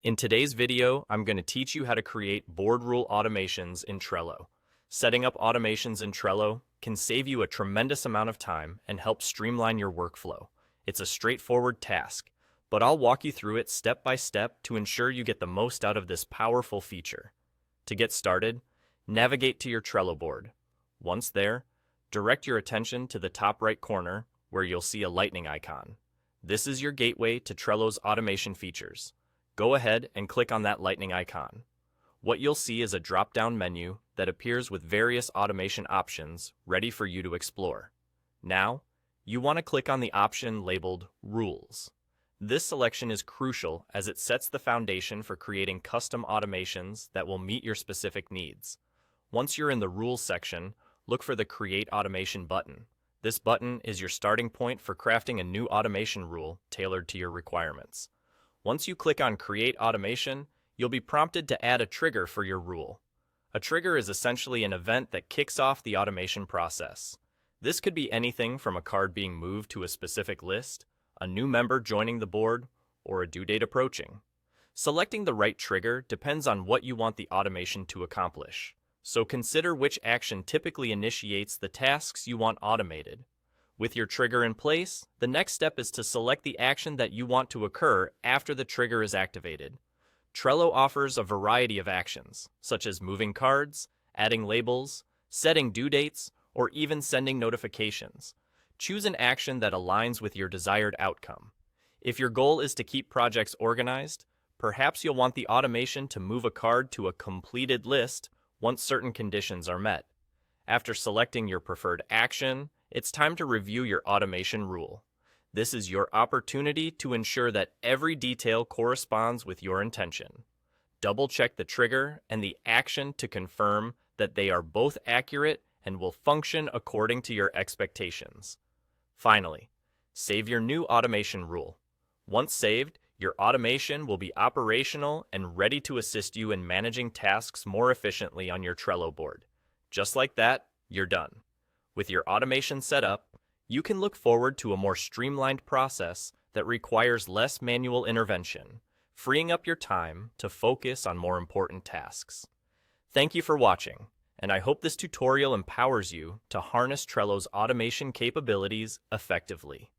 In today's video, I'm going to teach you how to create board rule automations in Trello. Setting up automations in Trello can save you a tremendous amount of time and help streamline your workflow. It's a straightforward task, but I'll walk you through it step by step to ensure you get the most out of this powerful feature. To get started, navigate to your Trello board. Once there, direct your attention to the top right corner where you'll see a lightning icon. This is your gateway to Trello's automation features. Go ahead and click on that lightning icon. What you'll see is a drop-down menu that appears with various automation options ready for you to explore. Now, you want to click on the option labeled Rules. This selection is crucial as it sets the foundation for creating custom automations that will meet your specific needs. Once you're in the Rules section, look for the Create Automation button. This button is your starting point for crafting a new automation rule tailored to your requirements. Once you click on Create Automation, you'll be prompted to add a trigger for your rule. A trigger is essentially an event that kicks off the automation process. This could be anything from a card being moved to a specific list, a new member joining the board, or a due date approaching. Selecting the right trigger depends on what you want the automation to accomplish, so consider which action typically initiates the tasks you want automated. With your trigger in place, the next step is to select the action that you want to occur after the trigger is activated. Trello offers a variety of actions, such as moving cards, adding labels, setting due dates, or even sending notifications. Choose an action that aligns with your desired outcome. If your goal is to keep projects organized, perhaps you'll want the automation to move a card to a completed list once certain conditions are met. After selecting your preferred action, it's time to review your automation rule. This is your opportunity to ensure that every detail corresponds with your intention. Double-check the trigger and the action to confirm that they are both accurate and will function according to your expectations. Finally, save your new automation rule. Once saved, your automation will be operational and ready to assist you in managing tasks more efficiently on your Trello board. Just like that, you're done. With your automation set up, you can look forward to a more streamlined process that requires less manual intervention, freeing up your time to focus on more important tasks. Thank you for watching, and I hope this tutorial empowers you to harness Trello's automation capabilities effectively.